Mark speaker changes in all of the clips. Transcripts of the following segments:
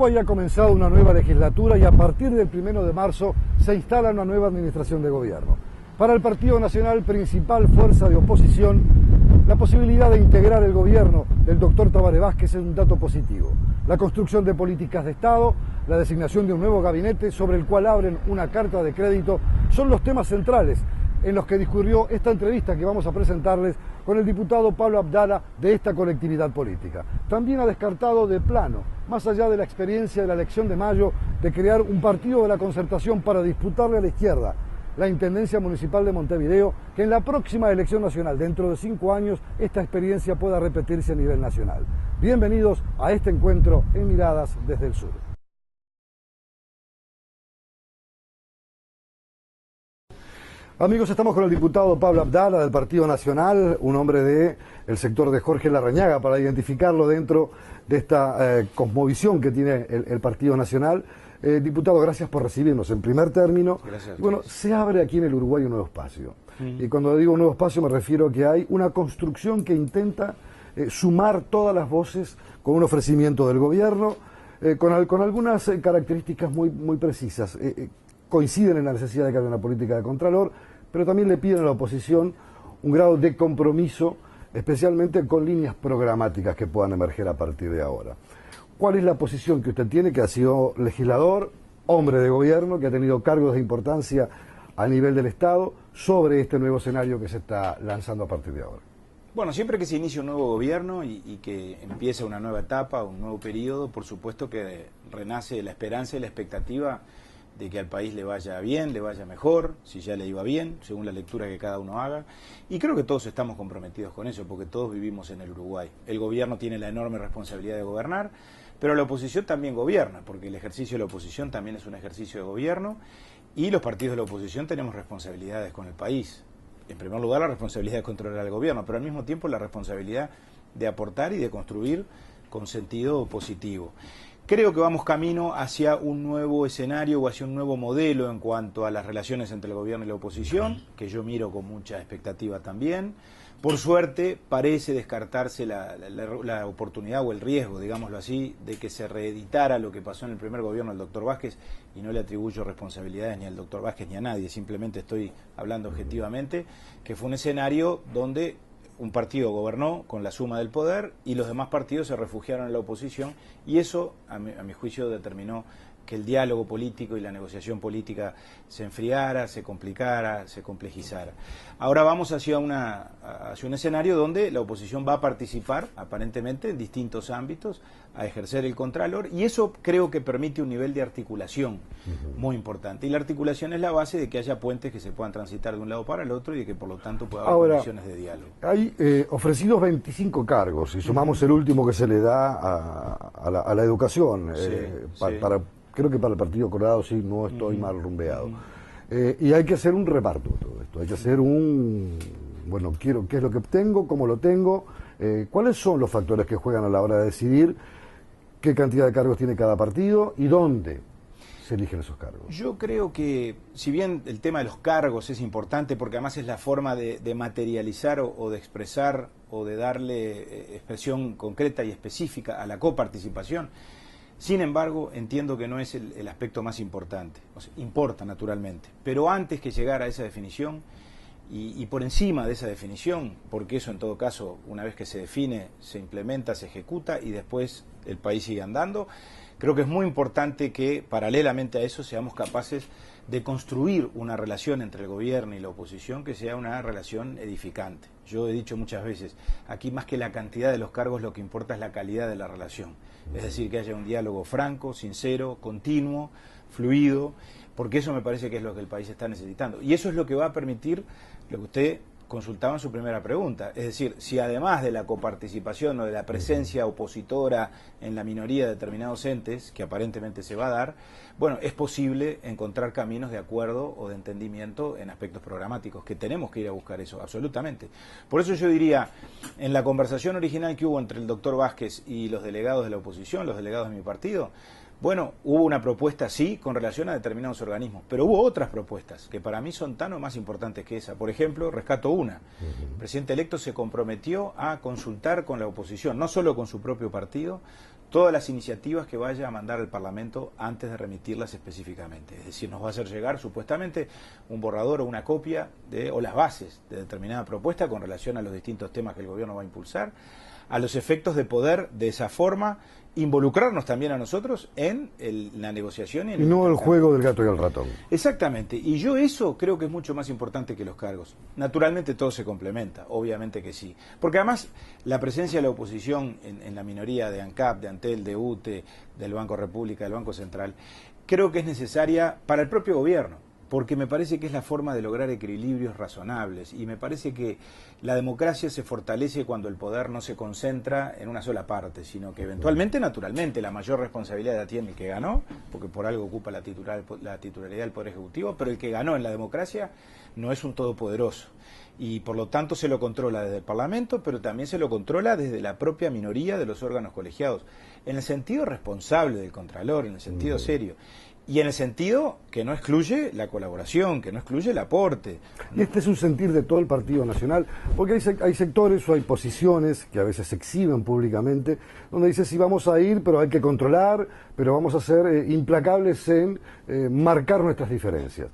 Speaker 1: Uruguay ha comenzado una nueva legislatura y a partir del 1 de marzo se instala una nueva administración de gobierno. Para el Partido Nacional, principal fuerza de oposición, la posibilidad de integrar el gobierno del doctor Tabaré Vázquez es un dato positivo. La construcción de políticas de Estado, la designación de un nuevo gabinete sobre el cual abren una carta de crédito, son los temas centrales en los que discurrió esta entrevista que vamos a presentarles con el diputado Pablo Abdala de esta colectividad política. También ha descartado de plano, más allá de la experiencia de la elección de mayo, de crear un partido de la concertación para disputarle a la izquierda la Intendencia Municipal de Montevideo, que en la próxima elección nacional, dentro de 5 años, esta experiencia pueda repetirse a nivel nacional. Bienvenidos a este encuentro en Miradas desde el Sur. Amigos, estamos con el diputado Pablo Abdala del Partido Nacional, un hombre del sector de Jorge Larrañaga, para identificarlo dentro de esta cosmovisión que tiene el Partido Nacional. Diputado, gracias por recibirnos en primer término.
Speaker 2: Gracias.
Speaker 1: Bueno, se abre aquí en el Uruguay un nuevo espacio. Y cuando digo un nuevo espacio me refiero a que hay una construcción que intenta sumar todas las voces con un ofrecimiento del gobierno, con algunas características muy precisas. Coinciden en la necesidad de que haya una política de contralor, pero también le piden a la oposición un grado de compromiso, especialmente con líneas programáticas que puedan emerger a partir de ahora. ¿Cuál es la posición que usted tiene, que ha sido legislador, hombre de gobierno, que ha tenido cargos de importancia a nivel del Estado, sobre este nuevo escenario que se está lanzando a partir de ahora?
Speaker 2: Bueno, siempre que se inicia un nuevo gobierno y que empieza una nueva etapa, un nuevo periodo, por supuesto que renace la esperanza y la expectativa de que al país le vaya bien, le vaya mejor, si ya le iba bien, según la lectura que cada uno haga. Y creo que todos estamos comprometidos con eso, porque todos vivimos en el Uruguay. El gobierno tiene la enorme responsabilidad de gobernar, pero la oposición también gobierna, porque el ejercicio de la oposición también es un ejercicio de gobierno, y los partidos de la oposición tenemos responsabilidades con el país. En primer lugar, la responsabilidad de controlar al gobierno, pero al mismo tiempo la responsabilidad de aportar y de construir con sentido positivo. Creo que vamos camino hacia un nuevo escenario o hacia un nuevo modelo en cuanto a las relaciones entre el gobierno y la oposición, que yo miro con mucha expectativa también. Por suerte, parece descartarse la oportunidad o el riesgo, digámoslo así, de que se reeditara lo que pasó en el primer gobierno del doctor Vázquez, y no le atribuyo responsabilidades ni al doctor Vázquez ni a nadie, simplemente estoy hablando objetivamente, que fue un escenario donde un partido gobernó con la suma del poder y los demás partidos se refugiaron en la oposición, y eso, a mi juicio, determinó que el diálogo político y la negociación política se enfriara, se complicara, se complejizara. Ahora vamos hacia un escenario donde la oposición va a participar, aparentemente, en distintos ámbitos, a ejercer el contralor, y eso creo que permite un nivel de articulación muy importante. Y la articulación es la base de que haya puentes que se puedan transitar de un lado para el otro y de que, por lo tanto, pueda haber condiciones de diálogo.
Speaker 1: Hay ofrecidos 25 cargos, y sumamos el último que se le da a la educación, creo que para el Partido Colorado, sí, no estoy mal rumbeado. Y hay que hacer un reparto de todo esto, hay que hacer bueno, qué es lo que tengo, cómo lo tengo, cuáles son los factores que juegan a la hora de decidir qué cantidad de cargos tiene cada partido y dónde se eligen esos cargos.
Speaker 2: Yo creo que, si bien el tema de los cargos es importante, porque además es la forma de materializar o de expresar o de darle expresión concreta y específica a la coparticipación, sin embargo, entiendo que no es el aspecto más importante. O sea, importa, naturalmente. Pero antes que llegar a esa definición, y por encima de esa definición, porque eso en todo caso, una vez que se define, se implementa, se ejecuta y después el país sigue andando, creo que es muy importante que, paralelamente a eso, seamos capaces de construir una relación entre el gobierno y la oposición que sea una relación edificante. Yo he dicho muchas veces, aquí más que la cantidad de los cargos, lo que importa es la calidad de la relación. Es decir, que haya un diálogo franco, sincero, continuo, fluido, porque eso me parece que es lo que el país está necesitando. Y eso es lo que va a permitir lo que usted consultaba en su primera pregunta. Es decir, si además de la coparticipación o de la presencia opositora en la minoría de determinados entes, que aparentemente se va a dar, bueno, es posible encontrar caminos de acuerdo o de entendimiento en aspectos programáticos, que tenemos que ir a buscar eso, absolutamente. Por eso yo diría, en la conversación original que hubo entre el doctor Vázquez y los delegados de la oposición, los delegados de mi partido, bueno, hubo una propuesta, sí, con relación a determinados organismos, pero hubo otras propuestas que para mí son tan o más importantes que esa. Por ejemplo, rescato una. El presidente electo se comprometió a consultar con la oposición, no solo con su propio partido, todas las iniciativas que vaya a mandar al Parlamento antes de remitirlas específicamente. Es decir, nos va a hacer llegar supuestamente un borrador o una copia o las bases de determinada propuesta con relación a los distintos temas que el gobierno va a impulsar, a los efectos de poder de esa forma involucrarnos también a nosotros en la negociación.
Speaker 1: Y no el juego del gato y el ratón.
Speaker 2: Exactamente, y yo eso creo que es mucho más importante que los cargos. Naturalmente todo se complementa, obviamente que sí. Porque además la presencia de la oposición en la minoría de ANCAP, de Antel, de UTE, del Banco República, del Banco Central, creo que es necesaria para el propio gobierno, porque me parece que es la forma de lograr equilibrios razonables, y me parece que la democracia se fortalece cuando el poder no se concentra en una sola parte, sino que eventualmente, naturalmente, la mayor responsabilidad la tiene el que ganó, porque por algo ocupa la titularidad del Poder Ejecutivo, pero el que ganó en la democracia no es un todopoderoso, y por lo tanto se lo controla desde el Parlamento, pero también se lo controla desde la propia minoría de los órganos colegiados, en el sentido responsable del Contralor, en el sentido serio. Y en el sentido que no excluye la colaboración, que no excluye el aporte.
Speaker 1: Y este es un sentir de todo el Partido Nacional, porque hay sectores o hay posiciones que a veces se exhiben públicamente, donde dice sí vamos a ir, pero hay que controlar, pero vamos a ser implacables en marcar nuestras diferencias.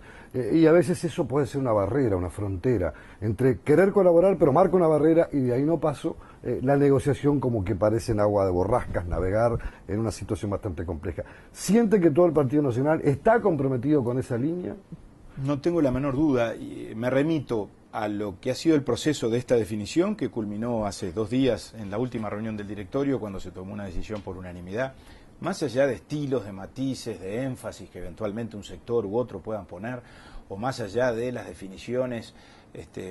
Speaker 1: Y a veces eso puede ser una barrera, una frontera, entre querer colaborar, pero marca una barrera y de ahí no paso, la negociación como que parece en agua de borrascas, navegar en una situación bastante compleja. ¿Siente que todo el Partido Nacional está comprometido con esa línea?
Speaker 2: No tengo la menor duda, y me remito a lo que ha sido el proceso de esta definición, que culminó hace 2 días en la última reunión del directorio, cuando se tomó una decisión por unanimidad. Más allá de estilos, de matices, de énfasis que eventualmente un sector u otro puedan poner, o más allá de las definiciones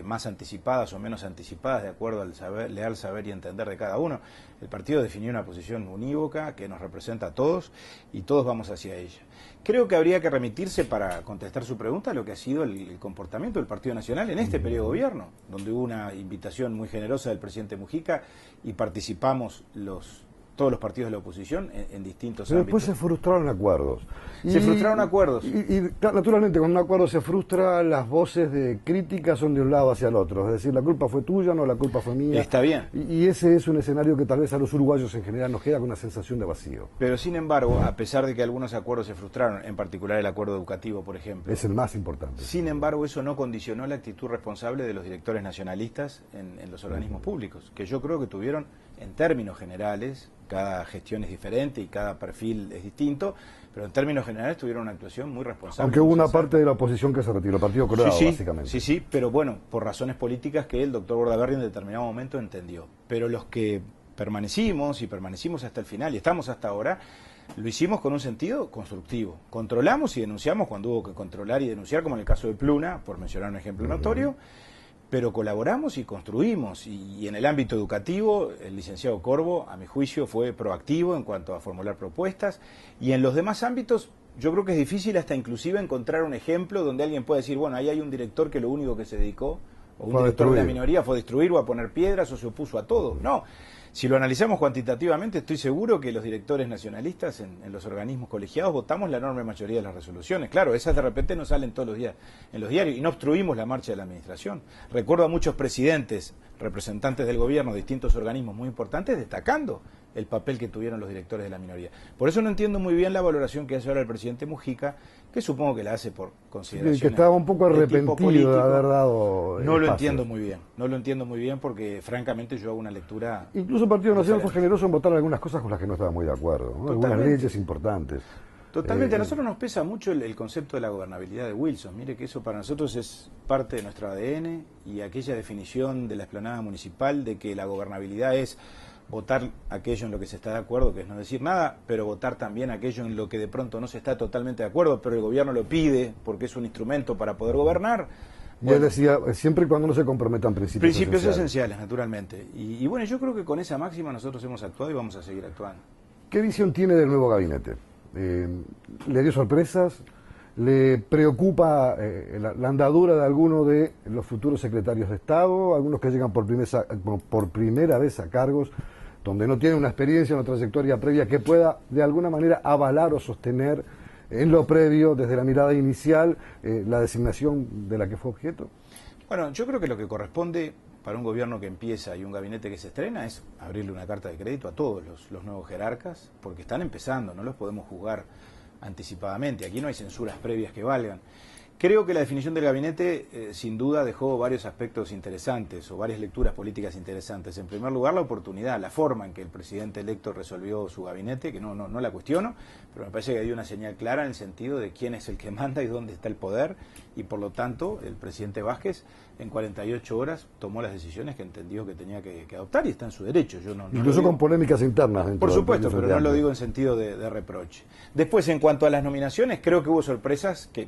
Speaker 2: más anticipadas o menos anticipadas de acuerdo al leal saber y entender de cada uno, el partido definió una posición unívoca que nos representa a todos y todos vamos hacia ella. Creo que habría que remitirse, para contestar su pregunta, a lo que ha sido el comportamiento del Partido Nacional en este periodo de gobierno, donde hubo una invitación muy generosa del presidente Mujica y participamos todos los partidos de la oposición en distintos
Speaker 1: Pero
Speaker 2: ámbitos.
Speaker 1: después se frustraron acuerdos.
Speaker 2: Se frustraron acuerdos.
Speaker 1: Y naturalmente cuando un acuerdo se frustra, las voces de crítica son de un lado hacia el otro. Es decir, la culpa fue tuya, no la culpa fue mía.
Speaker 2: Está bien.
Speaker 1: Y ese es un escenario que tal vez a los uruguayos en general nos queda con una sensación de vacío.
Speaker 2: Pero sin embargo, a pesar de que algunos acuerdos se frustraron, en particular el acuerdo educativo, por ejemplo.
Speaker 1: Es el más importante.
Speaker 2: Sin embargo, eso no condicionó la actitud responsable de los directores nacionalistas en los organismos públicos, que yo creo que tuvieron, en términos generales, cada gestión es diferente y cada perfil es distinto, pero en términos generales tuvieron una actuación muy responsable.
Speaker 1: Aunque hubo una parte de la oposición que se retiró, el Partido Colorado, básicamente.
Speaker 2: Sí, pero bueno, por razones políticas que el doctor Bordaberry en determinado momento entendió. Pero los que permanecimos hasta el final y estamos hasta ahora, lo hicimos con un sentido constructivo. Controlamos y denunciamos cuando hubo que controlar y denunciar, como en el caso de Pluna, por mencionar un ejemplo notorio, pero colaboramos y construimos, y en el ámbito educativo el licenciado Corvo, a mi juicio, fue proactivo en cuanto a formular propuestas, y en los demás ámbitos yo creo que es difícil hasta inclusive encontrar un ejemplo donde alguien pueda decir, bueno, ahí hay un director que lo único que se dedicó, o un director de la minoría, fue a destruir o a poner piedras o se opuso a todo. No, si lo analizamos cuantitativamente, estoy seguro que los directores nacionalistas en los organismos colegiados votamos la enorme mayoría de las resoluciones. Claro, esas de repente no salen todos los días en los diarios y no obstruimos la marcha de la administración. Recuerdo a muchos presidentes, representantes del gobierno de distintos organismos muy importantes, destacando el papel que tuvieron los directores de la minoría. Por eso no entiendo muy bien la valoración que hace ahora el presidente Mujica, que supongo que la hace por consideraciones.
Speaker 1: Que estaba un poco arrepentido de haber dado
Speaker 2: No lo entiendo muy bien, no lo entiendo muy bien porque francamente yo hago una lectura...
Speaker 1: Incluso el Partido Nacional fue generoso en votar algunas cosas con las que no estaba muy de acuerdo, ¿no? Algunas leyes importantes.
Speaker 2: Totalmente, a nosotros nos pesa mucho el concepto de la gobernabilidad de Wilson. Mire que eso para nosotros es parte de nuestro ADN, y aquella definición de la explanada municipal de que la gobernabilidad es votar aquello en lo que se está de acuerdo, que es no decir nada, pero votar también aquello en lo que de pronto no se está totalmente de acuerdo, pero el gobierno lo pide porque es un instrumento para poder gobernar.
Speaker 1: Bueno, yo decía, siempre y cuando no se comprometan principios
Speaker 2: esenciales, naturalmente. Y bueno, yo creo que con esa máxima nosotros hemos actuado y vamos a seguir actuando.
Speaker 1: ¿Qué visión tiene del nuevo gabinete? ¿Le dio sorpresas? ¿Le preocupa la andadura de alguno de los futuros secretarios de Estado? Algunos que llegan por primera vez a cargos donde no tienen una experiencia, una trayectoria previa que pueda de alguna manera avalar o sostener en lo previo, desde la mirada inicial, la designación de la que fue objeto.
Speaker 2: Bueno, yo creo que lo que corresponde para un gobierno que empieza y un gabinete que se estrena es abrirle una carta de crédito a todos los nuevos jerarcas, porque están empezando, no los podemos juzgar anticipadamente, aquí no hay censuras previas que valgan. Creo que la definición del gabinete sin duda dejó varios aspectos interesantes o varias lecturas políticas interesantes. En primer lugar, la oportunidad, la forma en que el presidente electo resolvió su gabinete, que no la cuestiono, pero me parece que dio una señal clara en el sentido de quién es el que manda y dónde está el poder, y por lo tanto el presidente Vázquez en 48 horas tomó las decisiones que entendió que tenía que adoptar y está en su derecho. Yo no
Speaker 1: Incluso con polémicas internas.
Speaker 2: Por supuesto, pero no lo digo en sentido de reproche. Después, en cuanto a las nominaciones, creo que hubo sorpresas, que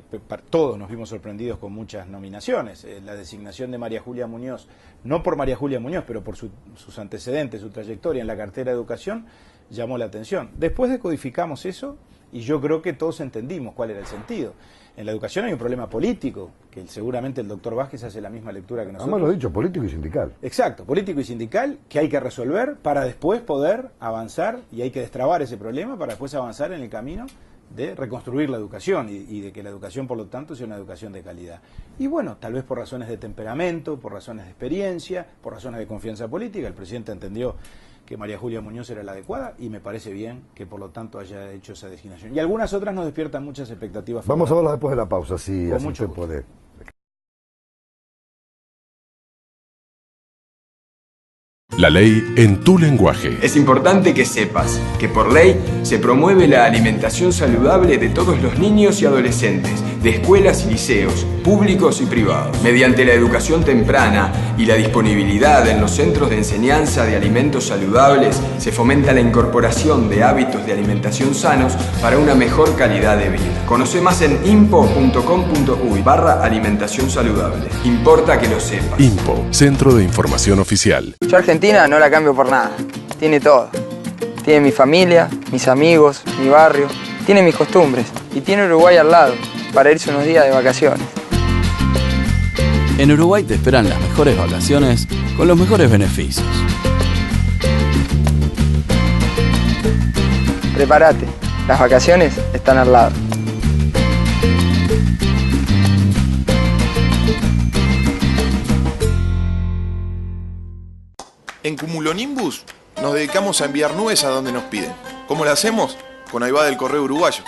Speaker 2: todos nos vimos sorprendidos con muchas nominaciones. La designación de María Julia Muñoz, no por María Julia Muñoz, pero por sus antecedentes, su trayectoria en la cartera de Educación, llamó la atención. Después decodificamos eso y yo creo que todos entendimos cuál era el sentido. En la educación hay un problema político, que seguramente el doctor Vázquez hace la misma lectura que nosotros.
Speaker 1: Además lo he dicho, político y sindical.
Speaker 2: Exacto, político y sindical, que hay que resolver para después poder avanzar, y hay que destrabar ese problema para después avanzar en el camino de reconstruir la educación y de que la educación, por lo tanto, sea una educación de calidad. Y bueno, tal vez por razones de temperamento, por razones de experiencia, por razones de confianza política, el presidente entendió que María Julia Muñoz era la adecuada y me parece bien que por lo tanto haya hecho esa designación. Y algunas otras nos despiertan muchas expectativas.
Speaker 1: Vamos a verlas después de la pausa, si así
Speaker 2: mucho
Speaker 1: se puede.
Speaker 3: La ley en tu lenguaje.
Speaker 4: Es importante que sepas que por ley se promueve la alimentación saludable de todos los niños y adolescentes, de escuelas y liceos, públicos y privados. Mediante la educación temprana y la disponibilidad en los centros de enseñanza de alimentos saludables, se fomenta la incorporación de hábitos de alimentación sanos para una mejor calidad de vida. Conoce más en impo.com.uy/alimentación saludable. Importa que lo sepas.
Speaker 3: IMPO, Centro de Información Oficial.
Speaker 5: Yo Argentina no la cambio por nada. Tiene todo. Tiene mi familia, mis amigos, mi barrio. Tiene mis costumbres. Y tiene Uruguay al lado, para irse unos días de vacaciones.
Speaker 6: En Uruguay te esperan las mejores vacaciones con los mejores beneficios.
Speaker 5: Prepárate, las vacaciones están al lado.
Speaker 7: En Cumulonimbus nos dedicamos a enviar nubes a donde nos piden. ¿Cómo lo hacemos? Con Aivá del Correo Uruguayo.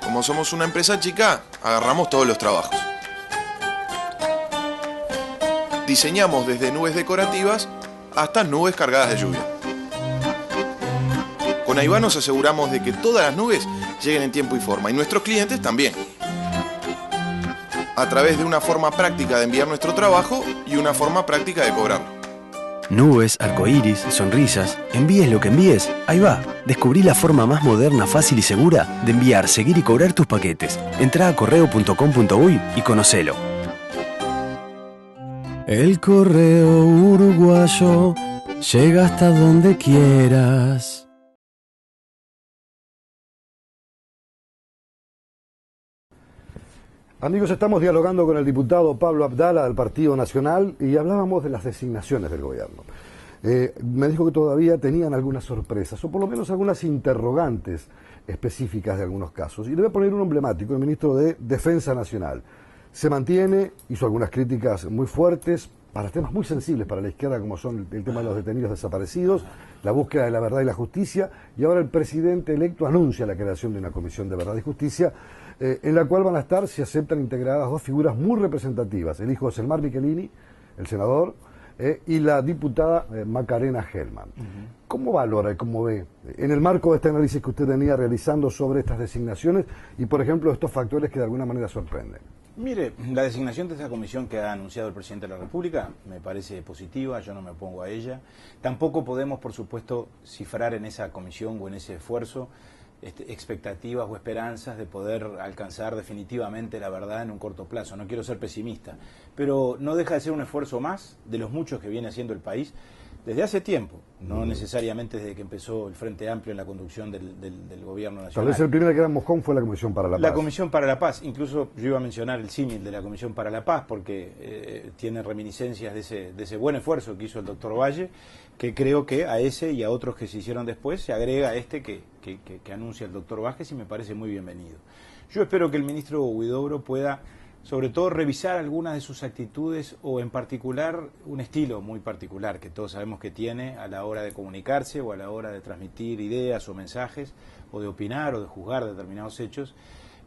Speaker 7: Como somos una empresa chica, agarramos todos los trabajos. Diseñamos desde nubes decorativas hasta nubes cargadas de lluvia. Con Aivá nos aseguramos de que todas las nubes lleguen en tiempo y forma, y nuestros clientes también. A través de una forma práctica de enviar nuestro trabajo y una forma práctica de cobrarlo.
Speaker 8: Nubes, arcoíris, sonrisas, envíes lo que envíes, ahí va. Descubrí la forma más moderna, fácil y segura de enviar, seguir y cobrar tus paquetes. Entrá a correo.com.uy y conocelo. El correo uruguayo llega hasta donde quieras.
Speaker 1: Amigos, estamos dialogando con el diputado Pablo Abdala del Partido Nacional y hablábamos de las designaciones del gobierno. Me dijo que todavía tenían algunas sorpresas, o por lo menos algunas interrogantes específicas de algunos casos. Y le voy a poner un emblemático, el ministro de Defensa Nacional. Se mantiene, hizo algunas críticas muy fuertes para temas muy sensibles para la izquierda, como son el tema de los detenidos desaparecidos, la búsqueda de la verdad y la justicia, y ahora el presidente electo anuncia la creación de una comisión de verdad y justicia, en la cual van a estar, si aceptan, integradas dos figuras muy representativas, el hijo de Selmar Michelini, el senador, y la diputada Macarena Hellman. ¿Cómo valora y cómo ve, en el marco de este análisis que usted venía realizando sobre estas designaciones y, por ejemplo, estos factores que de alguna manera sorprenden?
Speaker 2: Mire, la designación de esa comisión que ha anunciado el presidente de la República me parece positiva, yo no me opongo a ella. Tampoco podemos, por supuesto, cifrar en esa comisión o en ese esfuerzo expectativas o esperanzas de poder alcanzar definitivamente la verdad en un corto plazo. No quiero ser pesimista, pero no deja de ser un esfuerzo más de los muchos que viene haciendo el país desde hace tiempo, no necesariamente desde que empezó el Frente Amplio en la conducción del gobierno nacional.
Speaker 1: Tal vez el primer gran mojón fue la Comisión para la Paz.
Speaker 2: La Comisión para la Paz, incluso yo iba a mencionar el símil de la Comisión para la Paz, porque tiene reminiscencias de ese buen esfuerzo que hizo el doctor Valle, que creo que a ese y a otros que se hicieron después se agrega que anuncia el doctor Vázquez y me parece muy bienvenido. Yo espero que el ministro Huidobro pueda sobre todo revisar algunas de sus actitudes o en particular un estilo muy particular que todos sabemos que tiene a la hora de comunicarse o a la hora de transmitir ideas o mensajes o de opinar o de juzgar determinados hechos.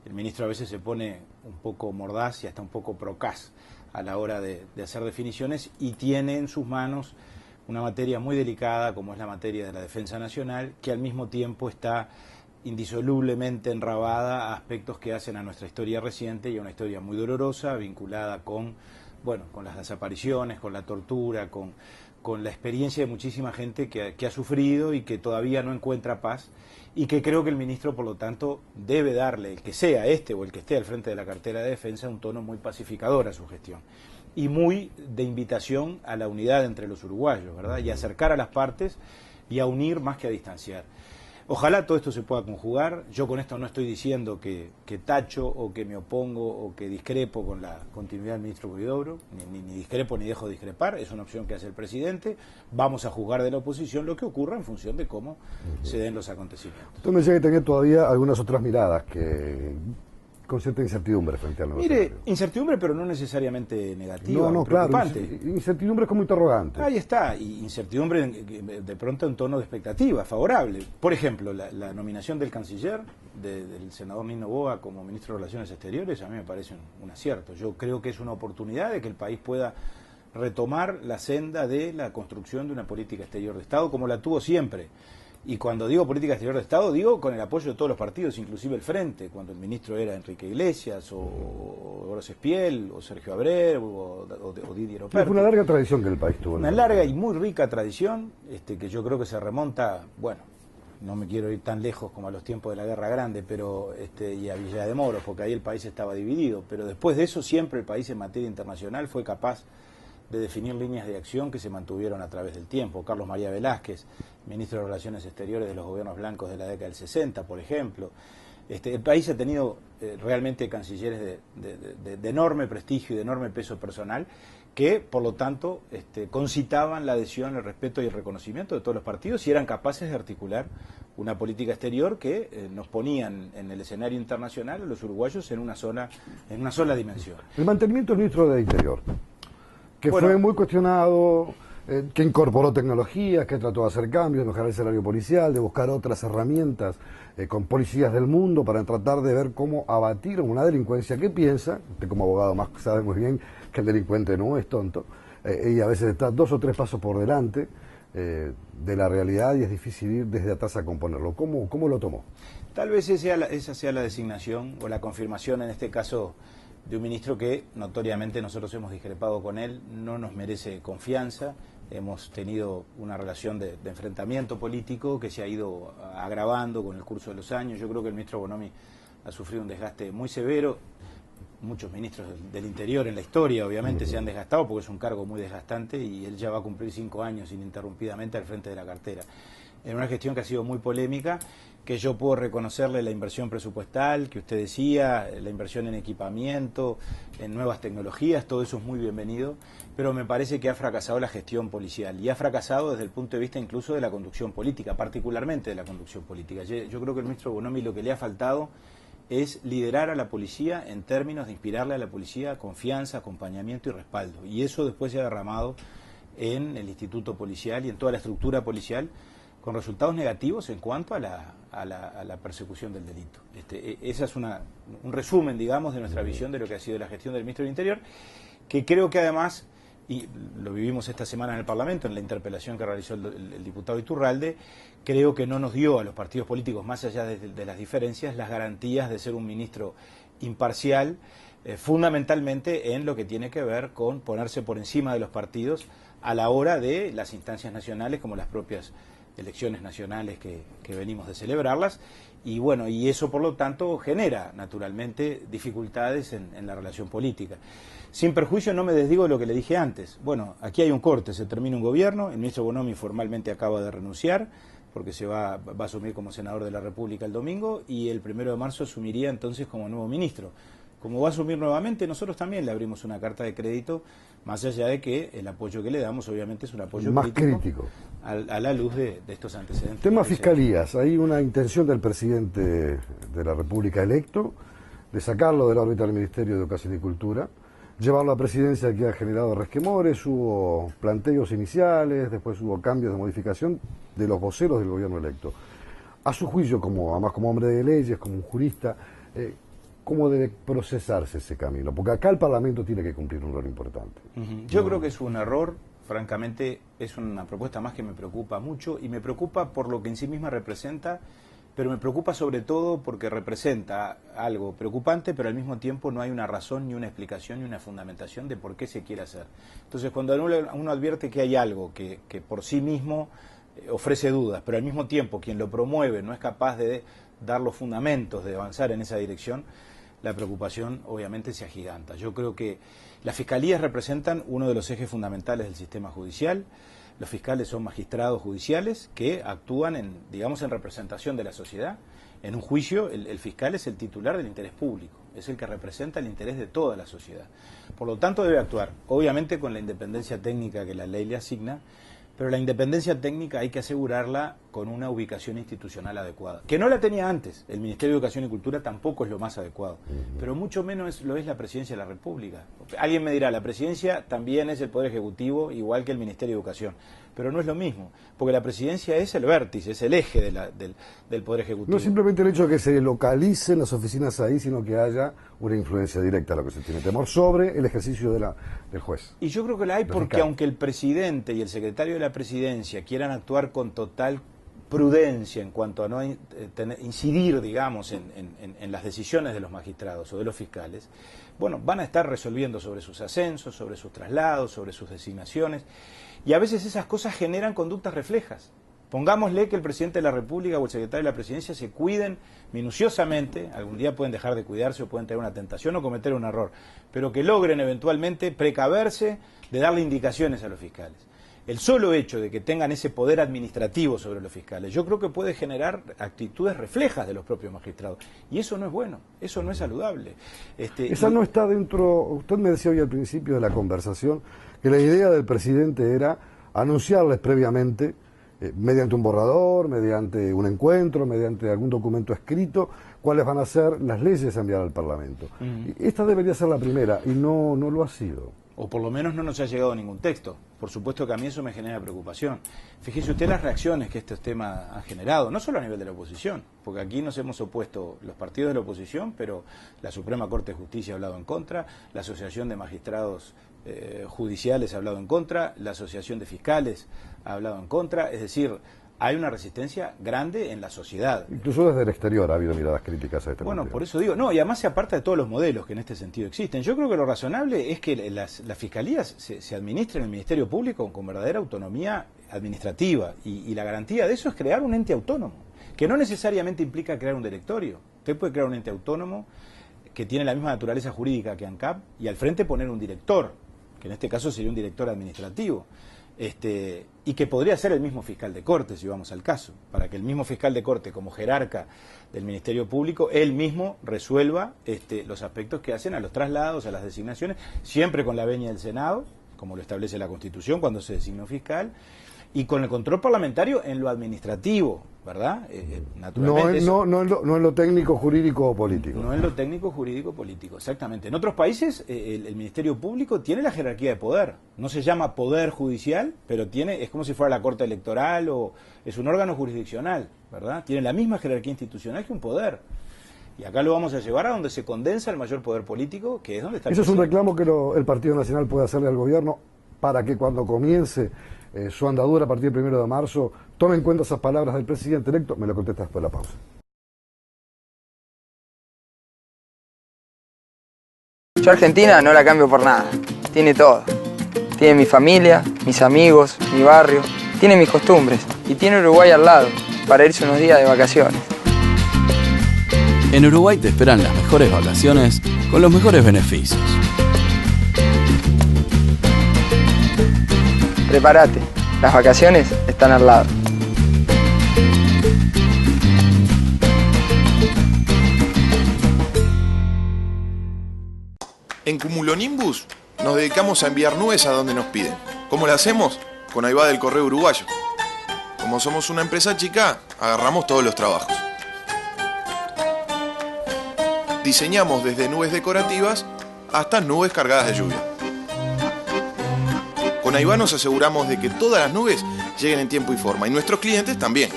Speaker 2: El ministro a veces se pone un poco mordaz y hasta un poco procaz a la hora de hacer definiciones y tiene en sus manos una materia muy delicada como es la materia de la defensa nacional, que al mismo tiempo está indisolublemente enrabada a aspectos que hacen a nuestra historia reciente y a una historia muy dolorosa, vinculada con las desapariciones, con la tortura, con la experiencia de muchísima gente que ha sufrido y que todavía no encuentra paz, y que creo que el ministro, por lo tanto, debe darle, el que sea este o el que esté al frente de la cartera de defensa, un tono muy pacificador a su gestión y muy de invitación a la unidad entre los uruguayos, ¿verdad? Y a acercar a las partes y a unir más que a distanciar. Ojalá todo esto se pueda conjugar. Yo con esto no estoy diciendo que tacho o que me opongo o que discrepo con la continuidad del ministro Huidobro, ni discrepo ni dejo de discrepar, es una opción que hace el presidente. Vamos a juzgar de la oposición lo que ocurra en función de cómo se den los acontecimientos.
Speaker 1: Usted me decía que tenía todavía algunas otras miradas que con cierta incertidumbre frente al nuevo escenario.
Speaker 2: Incertidumbre, pero no necesariamente negativa,
Speaker 1: no,
Speaker 2: preocupante.
Speaker 1: Claro, incertidumbre como interrogante.
Speaker 2: Ahí está, y incertidumbre de pronto en tono de expectativa, favorable. Por ejemplo, la nominación del canciller, del senador Nino Boa como ministro de Relaciones Exteriores, a mí me parece un acierto. Yo creo que es una oportunidad de que el país pueda retomar la senda de la construcción de una política exterior de Estado como la tuvo siempre. Y cuando digo política exterior de Estado, digo con el apoyo de todos los partidos, inclusive el Frente, cuando el ministro era Enrique Iglesias, o Horacio Espiel, o Sergio Abreu, o Didier Operti.
Speaker 1: Fue una larga tradición que el país tuvo.
Speaker 2: Una larga y muy rica tradición, que yo creo que se remonta, no me quiero ir tan lejos como a los tiempos de la Guerra Grande, pero y a Villa de Moros, porque ahí el país estaba dividido. Pero después de eso, siempre el país en materia internacional fue capaz de definir líneas de acción que se mantuvieron a través del tiempo. Carlos María Velázquez, ministro de Relaciones Exteriores de los gobiernos blancos de la década del 60, por ejemplo. El país ha tenido realmente cancilleres de enorme prestigio y de enorme peso personal que, por lo tanto, concitaban la adhesión, el respeto y el reconocimiento de todos los partidos y eran capaces de articular una política exterior que nos ponían en el escenario internacional a los uruguayos en una sola dimensión.
Speaker 1: El mantenimiento del ministro de Interior, que fue muy cuestionado, que incorporó tecnologías, que trató de hacer cambios, de mejorar el salario policial, de buscar otras herramientas con policías del mundo para tratar de ver cómo abatir una delincuencia que piensa, usted como abogado más sabe muy bien que el delincuente no es tonto, y a veces está 2 o 3 pasos por delante de la realidad y es difícil ir desde atrás a componerlo. ¿Cómo lo tomó?
Speaker 2: Tal vez esa sea la designación o la confirmación en este caso de un ministro que notoriamente nosotros hemos discrepado con él, no nos merece confianza, hemos tenido una relación de enfrentamiento político que se ha ido agravando con el curso de los años. Yo creo que el ministro Bonomi ha sufrido un desgaste muy severo. Muchos ministros del Interior en la historia obviamente se han desgastado porque es un cargo muy desgastante y él ya va a cumplir 5 años ininterrumpidamente al frente de la cartera. En una gestión que ha sido muy polémica, que yo puedo reconocerle la inversión presupuestal que usted decía, la inversión en equipamiento, en nuevas tecnologías, todo eso es muy bienvenido, pero me parece que ha fracasado la gestión policial y ha fracasado desde el punto de vista incluso de la conducción política, particularmente de la conducción política. Yo creo que el ministro Bonomi lo que le ha faltado es liderar a la policía en términos de inspirarle a la policía confianza, acompañamiento y respaldo, y eso después se ha derramado en el instituto policial y en toda la estructura policial, con resultados negativos en cuanto a la persecución del delito. Esa es un resumen, digamos, de nuestra visión de lo que ha sido la gestión del ministro del Interior, que creo que además, y lo vivimos esta semana en el Parlamento, en la interpelación que realizó el diputado Iturralde, creo que no nos dio a los partidos políticos, más allá de las diferencias, las garantías de ser un ministro imparcial, fundamentalmente en lo que tiene que ver con ponerse por encima de los partidos a la hora de las instancias nacionales como las propias elecciones nacionales que venimos de celebrarlas, y eso por lo tanto genera naturalmente dificultades en la relación política. Sin perjuicio no me desdigo de lo que le dije antes. Aquí hay un corte, se termina un gobierno, el ministro Bonomi formalmente acaba de renunciar porque se va a asumir como senador de la República el domingo y el 1 de marzo asumiría entonces como nuevo ministro. Como va a asumir nuevamente, nosotros también le abrimos una carta de crédito, más allá de que el apoyo que le damos obviamente es un apoyo
Speaker 1: más crítico.
Speaker 2: A la luz de estos antecedentes.
Speaker 1: Tema fiscalías, hay una intención del presidente de la República electo de sacarlo de la órbita del Ministerio de Educación y Cultura, llevarlo a presidencia, que ha generado resquemores, hubo planteos iniciales, después hubo cambios de modificación de los voceros del gobierno electo. A su juicio, además como hombre de leyes, como un jurista, ¿cómo debe procesarse ese camino? Porque acá el Parlamento tiene que cumplir un rol importante.
Speaker 2: Yo creo que es un error, francamente, es una propuesta más que me preocupa mucho, y me preocupa por lo que en sí misma representa, pero me preocupa sobre todo porque representa algo preocupante, pero al mismo tiempo no hay una razón, ni una explicación, ni una fundamentación de por qué se quiere hacer. Entonces, cuando uno advierte que hay algo que por sí mismo ofrece dudas, pero al mismo tiempo quien lo promueve no es capaz de dar los fundamentos de avanzar en esa dirección, la preocupación obviamente se agiganta. Yo creo que las fiscalías representan uno de los ejes fundamentales del sistema judicial. Los fiscales son magistrados judiciales que actúan en representación de la sociedad. En un juicio, el fiscal es el titular del interés público, es el que representa el interés de toda la sociedad. Por lo tanto, debe actuar, obviamente con la independencia técnica que la ley le asigna, pero la independencia técnica hay que asegurarla con una ubicación institucional adecuada, que no la tenía antes. El Ministerio de Educación y Cultura tampoco es lo más adecuado, pero mucho menos lo es la Presidencia de la República. Alguien me dirá, la Presidencia también es el Poder Ejecutivo, igual que el Ministerio de Educación, pero no es lo mismo, porque la Presidencia es el vértice, es el eje del Poder Ejecutivo.
Speaker 1: No simplemente el hecho de que se localicen las oficinas ahí, sino que haya una influencia directa a lo que se tiene temor sobre el ejercicio del juez.
Speaker 2: Y yo creo que la hay porque
Speaker 1: fiscal,
Speaker 2: aunque el presidente y el secretario de la Presidencia quieran actuar con total prudencia en cuanto a no incidir, digamos, en las decisiones de los magistrados o de los fiscales, bueno, van a estar resolviendo sobre sus ascensos, sobre sus traslados, sobre sus designaciones, y a veces esas cosas generan conductas reflejas. Pongámosle que el presidente de la República o el secretario de la Presidencia se cuiden minuciosamente, algún día pueden dejar de cuidarse o pueden tener una tentación o cometer un error, pero que logren eventualmente precaverse de darle indicaciones a los fiscales. El solo hecho de que tengan ese poder administrativo sobre los fiscales, yo creo que puede generar actitudes reflejas de los propios magistrados. Y eso no es bueno, eso no es saludable.
Speaker 1: Esa no está dentro, usted me decía hoy al principio de la conversación, que la idea del presidente era anunciarles previamente, mediante un borrador, mediante un encuentro, mediante algún documento escrito, cuáles van a ser las leyes a enviar al Parlamento. Esta debería ser la primera, y no lo ha sido.
Speaker 2: O por lo menos no nos ha llegado ningún texto. Por supuesto que a mí eso me genera preocupación. Fíjese usted las reacciones que estos temas han generado, no solo a nivel de la oposición, porque aquí nos hemos opuesto los partidos de la oposición, pero la Suprema Corte de Justicia ha hablado en contra, la Asociación de Magistrados Judiciales ha hablado en contra, la Asociación de Fiscales ha hablado en contra, es decir, hay una resistencia grande en la sociedad.
Speaker 1: Incluso desde el exterior ha habido miradas críticas a este
Speaker 2: Bueno,
Speaker 1: motivo.
Speaker 2: por eso digo, no, y además se aparta de todos los modelos que en este sentido existen. Yo creo que lo razonable es que las fiscalías se administren en el Ministerio Público con verdadera autonomía administrativa, y la garantía de eso es crear un ente autónomo, que no necesariamente implica crear un directorio. Usted puede crear un ente autónomo que tiene la misma naturaleza jurídica que ANCAP y al frente poner un director, que en este caso sería un director administrativo. Y que podría ser el mismo fiscal de corte, si vamos al caso, para que el mismo fiscal de corte, como jerarca del Ministerio Público, él mismo resuelva los aspectos que hacen a los traslados, a las designaciones, siempre con la venia del Senado, como lo establece la Constitución cuando se designa un fiscal, y con el control parlamentario en lo administrativo, ¿verdad? Naturalmente
Speaker 1: no en lo técnico, jurídico o político.
Speaker 2: No en lo técnico, jurídico, político, exactamente. En otros países el Ministerio Público tiene la jerarquía de poder. No se llama poder judicial, pero es como si fuera la Corte Electoral o es un órgano jurisdiccional, ¿verdad? Tiene la misma jerarquía institucional que un poder. Y acá lo vamos a llevar a donde se condensa el mayor poder político, que es donde está el
Speaker 1: Eso es un
Speaker 2: presidente.
Speaker 1: reclamo que el Partido Nacional puede hacerle al gobierno para que cuando comience su andadura a partir del 1 de marzo, tome en cuenta esas palabras del presidente electo. Me lo contesta después de la pausa.
Speaker 5: Yo a Argentina no la cambio por nada. Tiene todo. Tiene mi familia, mis amigos, mi barrio. Tiene mis costumbres. Y tiene Uruguay al lado, para irse unos días de vacaciones.
Speaker 6: En Uruguay te esperan las mejores vacaciones con los mejores beneficios.
Speaker 5: Prepárate, las vacaciones están al lado.
Speaker 7: En Cumulonimbus nos dedicamos a enviar nubes a donde nos piden. ¿Cómo lo hacemos? Con Aivá del Correo Uruguayo. Como somos una empresa chica, agarramos todos los trabajos. Diseñamos desde nubes decorativas hasta nubes cargadas de lluvia. Con Aivá nos aseguramos de que todas las nubes lleguen en tiempo y forma, y nuestros clientes también.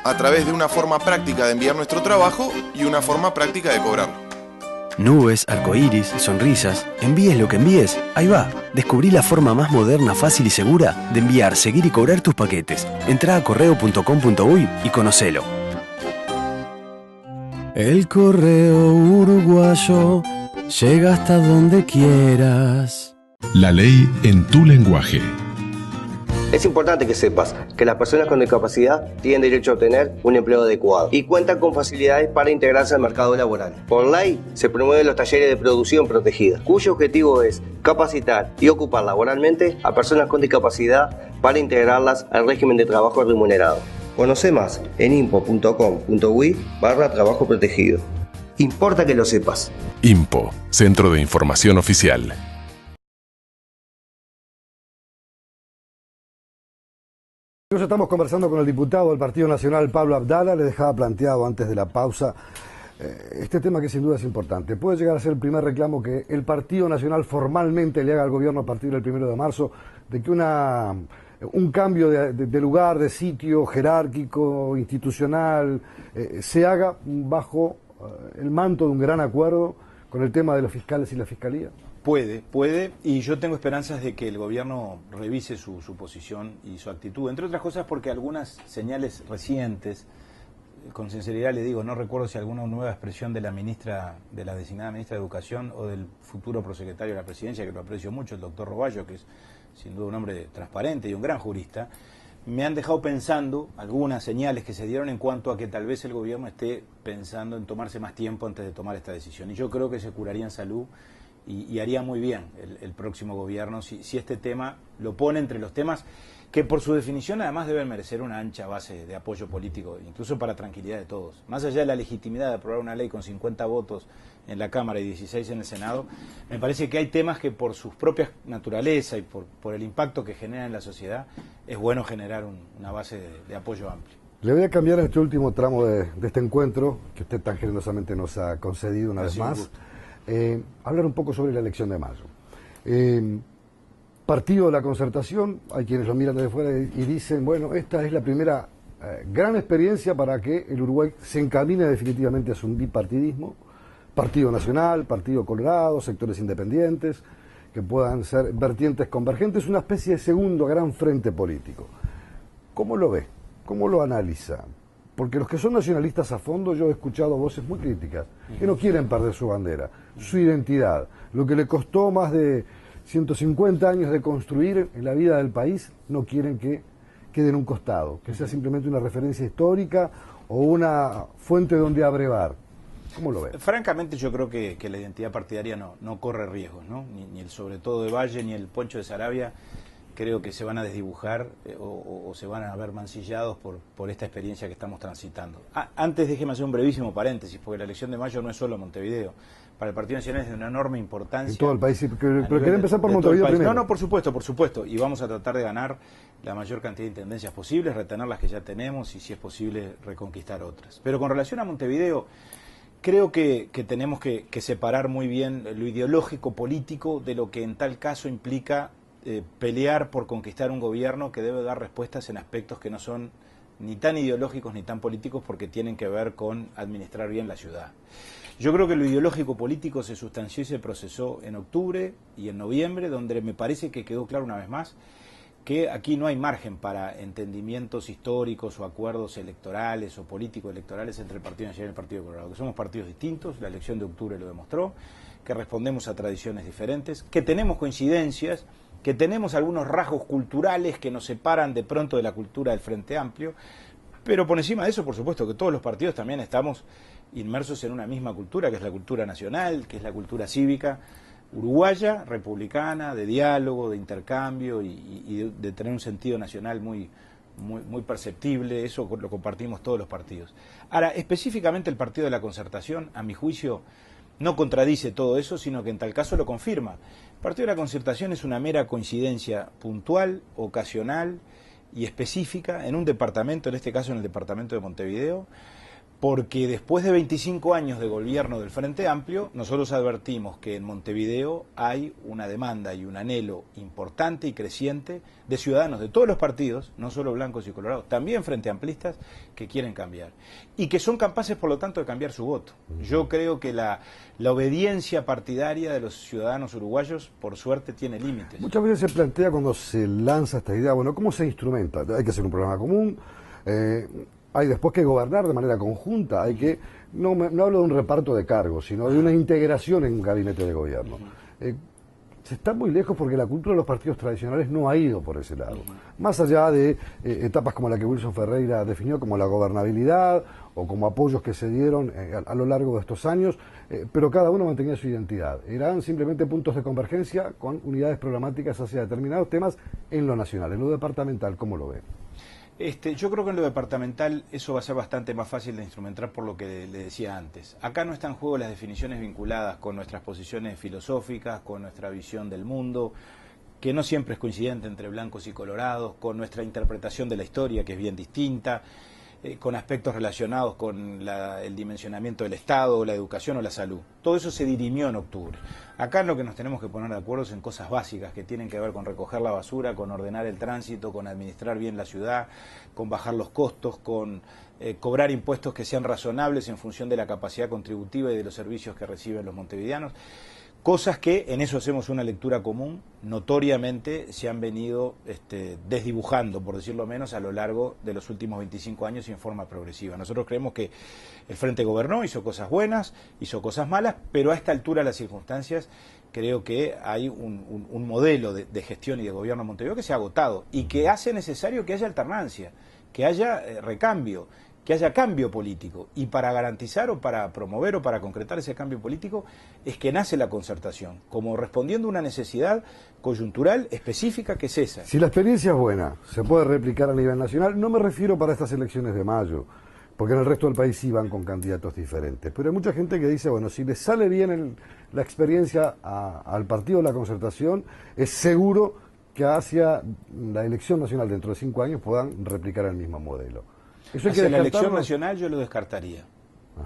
Speaker 7: A través de una forma práctica de enviar nuestro trabajo y una forma práctica de cobrarlo.
Speaker 8: Nubes, arcoíris, sonrisas, envíes lo que envíes, ahí va. Descubrí la forma más moderna, fácil y segura de enviar, seguir y cobrar tus paquetes. Entrá a correo.com.uy y conocelo.
Speaker 9: El correo uruguayo llega hasta donde quieras.
Speaker 3: La ley en tu lenguaje.
Speaker 10: Es importante que sepas que las personas con discapacidad tienen derecho a obtener un empleo adecuado y cuentan con facilidades para integrarse al mercado laboral. Por ley se promueven los talleres de producción protegida, cuyo objetivo es capacitar y ocupar laboralmente a personas con discapacidad para integrarlas al régimen de trabajo remunerado. Conoce más en impo.com.uy/trabajo protegido. Importa que lo sepas.
Speaker 3: IMPO, Centro de Información Oficial.
Speaker 1: Nos estamos conversando con el diputado del Partido Nacional, Pablo Abdala. Le dejaba planteado antes de la pausa este tema que sin duda es importante. Puede llegar a ser el primer reclamo que el Partido Nacional formalmente le haga al gobierno a partir del 1 de marzo, de que un cambio de lugar, de sitio jerárquico, institucional, se haga bajo el manto de un gran acuerdo con el tema de los fiscales y la fiscalía.
Speaker 2: Puede, y yo tengo esperanzas de que el gobierno revise su posición y su actitud, entre otras cosas porque algunas señales recientes, con sinceridad le digo, no recuerdo si alguna nueva expresión de la designada ministra de Educación o del futuro prosecretario de la Presidencia, que lo aprecio mucho, el doctor Roballo, que es sin duda un hombre transparente y un gran jurista, me han dejado pensando algunas señales que se dieron en cuanto a que tal vez el gobierno esté pensando en tomarse más tiempo antes de tomar esta decisión, y yo creo que se curaría en salud y haría muy bien el próximo gobierno si este tema lo pone entre los temas que por su definición además deben merecer una ancha base de apoyo político, incluso para tranquilidad de todos. Más allá de la legitimidad de aprobar una ley con 50 votos en la Cámara y 16 en el Senado, me parece que hay temas que por sus propias naturaleza y por el impacto que generan en la sociedad, es bueno generar una base de apoyo amplio.
Speaker 1: Le voy a cambiar en este último tramo de este encuentro, que usted tan generosamente nos ha concedido una vez más, hablar un poco sobre la elección de mayo. Partido de la Concertación, hay quienes lo miran desde fuera y dicen, bueno, esta es la primera gran experiencia para que el Uruguay se encamine definitivamente hacia un bipartidismo, Partido Nacional, Partido Colorado, sectores independientes, que puedan ser vertientes convergentes, una especie de segundo gran frente político. ¿Cómo lo ve? ¿Cómo lo analiza? Porque los que son nacionalistas a fondo, yo he escuchado voces muy críticas, que no quieren perder su bandera, su identidad, lo que le costó más de 150 años de construir en la vida del país, no quieren que quede en un costado, que sea simplemente una referencia histórica o una fuente donde abrevar. ¿Cómo lo ve?
Speaker 2: Francamente yo creo que la identidad partidaria no corre riesgos, ¿no? Ni el sobre todo de Valle ni el Poncho de Sarabia creo que se van a desdibujar o se van a ver mancillados por esta experiencia que estamos transitando. Antes déjeme hacer un brevísimo paréntesis, porque la elección de mayo no es solo Montevideo. Para el Partido Nacional es de una enorme importancia.
Speaker 1: En todo el país, sí, pero quería empezar por Montevideo primero.
Speaker 2: No, por supuesto. Y vamos a tratar de ganar la mayor cantidad de intendencias posibles, retener las que ya tenemos y, si es posible, reconquistar otras. Pero con relación a Montevideo, creo que tenemos que separar muy bien lo ideológico político de lo que en tal caso implica pelear por conquistar un gobierno que debe dar respuestas en aspectos que no son ni tan ideológicos ni tan políticos, porque tienen que ver con administrar bien la ciudad. Yo creo que lo ideológico político se sustanció y se procesó en octubre y en noviembre, donde me parece que quedó claro una vez más que aquí no hay margen para entendimientos históricos o acuerdos electorales o político-electorales entre el Partido Nacional y el Partido Colorado, que somos partidos distintos, la elección de octubre lo demostró, que respondemos a tradiciones diferentes, que tenemos coincidencias, que tenemos algunos rasgos culturales que nos separan de pronto de la cultura del Frente Amplio, pero por encima de eso, por supuesto, que todos los partidos también estamos inmersos en una misma cultura, que es la cultura nacional, que es la cultura cívica uruguaya, republicana, de diálogo, de intercambio y de tener un sentido nacional muy perceptible. Eso lo compartimos todos los partidos. Ahora, específicamente el Partido de la Concertación, a mi juicio, no contradice todo eso, sino que en tal caso lo confirma. El Partido de la Concertación es una mera coincidencia puntual, ocasional y específica en un departamento, en este caso en el departamento de Montevideo, porque después de 25 años de gobierno del Frente Amplio, nosotros advertimos que en Montevideo hay una demanda y un anhelo importante y creciente de ciudadanos de todos los partidos, no solo blancos y colorados, también frente amplistas, que quieren cambiar. Y que son capaces, por lo tanto, de cambiar su voto. Yo creo que la obediencia partidaria de los ciudadanos uruguayos, por suerte, tiene límites.
Speaker 1: Muchas veces se plantea cuando se lanza esta idea, bueno, ¿cómo se instrumenta? Hay que hacer un programa común, hay después que gobernar de manera conjunta, hay que, no hablo de un reparto de cargos, sino de una integración en un gabinete de gobierno. Se está muy lejos porque la cultura de los partidos tradicionales no ha ido por ese lado. Más allá de etapas como la que Wilson Ferreira definió como la gobernabilidad o como apoyos que se dieron a lo largo de estos años, pero cada uno mantenía su identidad. Eran simplemente puntos de convergencia con unidades programáticas hacia determinados temas en lo nacional. En lo departamental, ¿cómo lo ve?
Speaker 2: Yo creo que en lo departamental eso va a ser bastante más fácil de instrumentar por lo que le decía antes. Acá no están en juego las definiciones vinculadas con nuestras posiciones filosóficas, con nuestra visión del mundo, que no siempre es coincidente entre blancos y colorados, con nuestra interpretación de la historia, que es bien distinta, con aspectos relacionados con el dimensionamiento del Estado, la educación o la salud. Todo eso se dirimió en octubre. Acá en lo que nos tenemos que poner de acuerdo es en cosas básicas que tienen que ver con recoger la basura, con ordenar el tránsito, con administrar bien la ciudad, con bajar los costos, con cobrar impuestos que sean razonables en función de la capacidad contributiva y de los servicios que reciben los montevideanos. Cosas que, en eso hacemos una lectura común, notoriamente se han venido desdibujando, por decirlo menos, a lo largo de los últimos 25 años y en forma progresiva. Nosotros creemos que el Frente gobernó, hizo cosas buenas, hizo cosas malas, pero a esta altura de las circunstancias creo que hay un modelo de gestión y de gobierno en Montevideo que se ha agotado y que hace necesario que haya alternancia, que haya recambio, que haya cambio político, y para garantizar o para promover o para concretar ese cambio político es que nace la concertación, como respondiendo a una necesidad coyuntural específica que es esa.
Speaker 1: Si la experiencia es buena, se puede replicar a nivel nacional, no me refiero para estas elecciones de mayo, porque en el resto del país sí van con candidatos diferentes, pero hay mucha gente que dice, bueno, si le sale bien la experiencia al partido de la concertación, es seguro que hacia la elección nacional dentro de 5 años puedan replicar el mismo modelo.
Speaker 2: Hacia la elección nacional yo lo descartaría.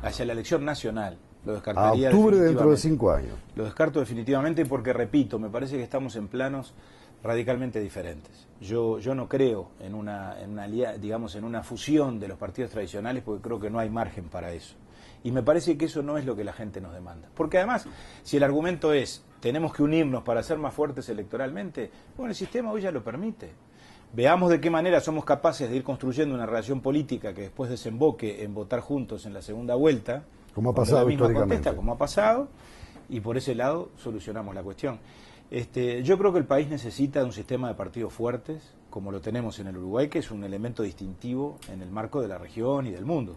Speaker 2: Hacia la elección nacional lo descartaría.
Speaker 1: A octubre dentro de 5 años.
Speaker 2: Lo descarto definitivamente porque, repito, me parece que estamos en planos radicalmente diferentes. Yo no creo en una fusión de los partidos tradicionales porque creo que no hay margen para eso. Y me parece que eso no es lo que la gente nos demanda. Porque además, si el argumento es tenemos que unirnos para ser más fuertes electoralmente, bueno, el sistema hoy ya lo permite. Veamos de qué manera somos capaces de ir construyendo una relación política que después desemboque en votar juntos en la segunda vuelta.
Speaker 1: Como ha pasado históricamente.
Speaker 2: Como ha pasado, y por ese lado solucionamos la cuestión. Yo creo que el país necesita de un sistema de partidos fuertes, como lo tenemos en el Uruguay, que es un elemento distintivo en el marco de la región y del mundo.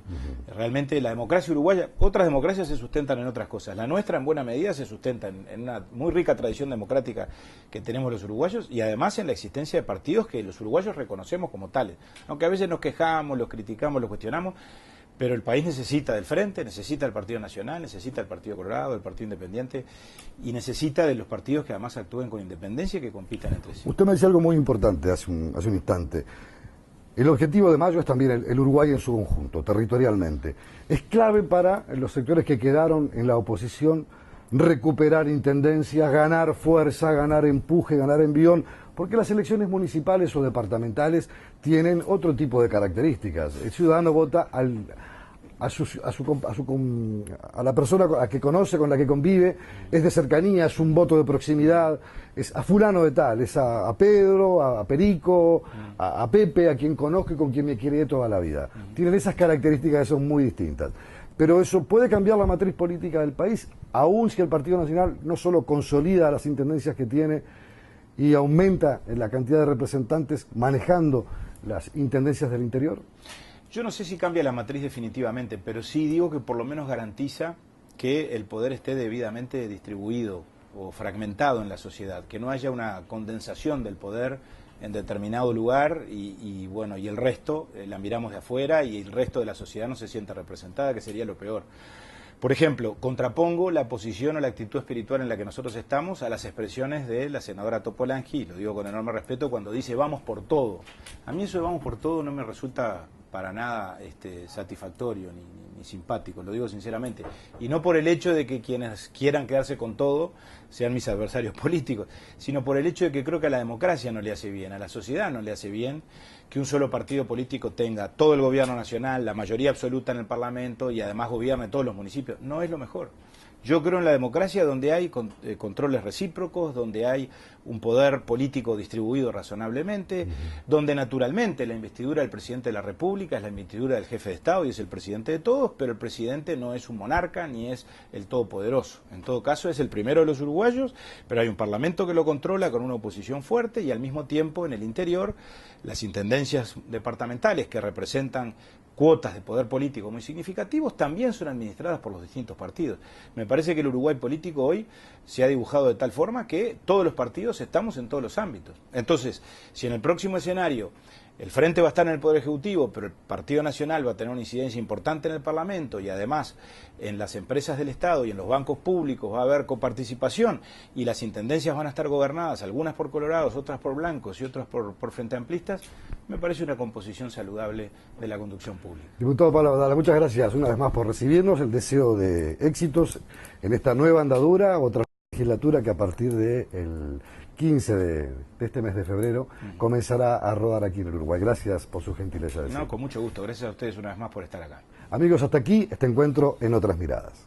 Speaker 2: Realmente la democracia uruguaya, otras democracias se sustentan en otras cosas. La nuestra en buena medida se sustenta en una muy rica tradición democrática que tenemos los uruguayos y además en la existencia de partidos que los uruguayos reconocemos como tales. Aunque a veces nos quejamos, los criticamos, los cuestionamos, pero el país necesita del Frente, necesita del Partido Nacional, necesita del Partido Colorado, del Partido Independiente y necesita de los partidos que además actúen con independencia y que compitan entre sí.
Speaker 1: Usted me decía algo muy importante hace un instante. El objetivo de mayo es también el Uruguay en su conjunto, territorialmente. Es clave para los sectores que quedaron en la oposición recuperar intendencias, ganar fuerza, ganar empuje, ganar envión, porque las elecciones municipales o departamentales tienen otro tipo de características. El ciudadano vota a la persona a que conoce, con la que convive, es de cercanía, es un voto de proximidad, es a fulano de tal, es a Pedro, a Perico, a Pepe, a quien conozco y con quien me quiere toda la vida. Tienen esas características que son muy distintas. Pero eso puede cambiar la matriz política del país, aun si el Partido Nacional no solo consolida las intendencias que tiene y aumenta la cantidad de representantes manejando las intendencias del interior.
Speaker 2: Yo no sé si cambia la matriz definitivamente, pero sí digo que por lo menos garantiza que el poder esté debidamente distribuido o fragmentado en la sociedad, que no haya una condensación del poder en determinado lugar y el resto la miramos de afuera y el resto de la sociedad no se sienta representada, que sería lo peor. Por ejemplo, contrapongo la posición o la actitud espiritual en la que nosotros estamos a las expresiones de la senadora Topolánski, lo digo con enorme respeto, cuando dice vamos por todo. A mí eso de vamos por todo no me resulta para nada satisfactorio ni simpático, lo digo sinceramente. Y no por el hecho de que quienes quieran quedarse con todo sean mis adversarios políticos, sino por el hecho de que creo que a la democracia no le hace bien, a la sociedad no le hace bien que un solo partido político tenga todo el gobierno nacional, la mayoría absoluta en el Parlamento y además gobierne todos los municipios. No es lo mejor. Yo creo en la democracia donde hay controles recíprocos, donde hay un poder político distribuido razonablemente, donde naturalmente la investidura del presidente de la República es la investidura del jefe de Estado y es el presidente de todos, pero el presidente no es un monarca ni es el todopoderoso. En todo caso es el primero de los uruguayos, pero hay un parlamento que lo controla con una oposición fuerte y al mismo tiempo en el interior las intendencias departamentales que representan cuotas de poder político muy significativos también son administradas por los distintos partidos. Me parece que el Uruguay político hoy se ha dibujado de tal forma que todos los partidos estamos en todos los ámbitos. Entonces, si en el próximo escenario el Frente va a estar en el Poder Ejecutivo, pero el Partido Nacional va a tener una incidencia importante en el Parlamento y además en las empresas del Estado y en los bancos públicos va a haber coparticipación y las intendencias van a estar gobernadas, algunas por colorados, otras por blancos y otras por Frente Amplistas, me parece una composición saludable de la conducción pública.
Speaker 1: Diputado Pablo Abdala, muchas gracias una vez más por recibirnos, el deseo de éxitos en esta nueva andadura, otra legislatura que a partir del 15 de este mes de febrero comenzará a rodar aquí en el Uruguay. Gracias por su gentileza.
Speaker 2: No, con mucho gusto. Gracias a ustedes una vez más por estar acá.
Speaker 1: Amigos, hasta aquí este encuentro en Otras Miradas.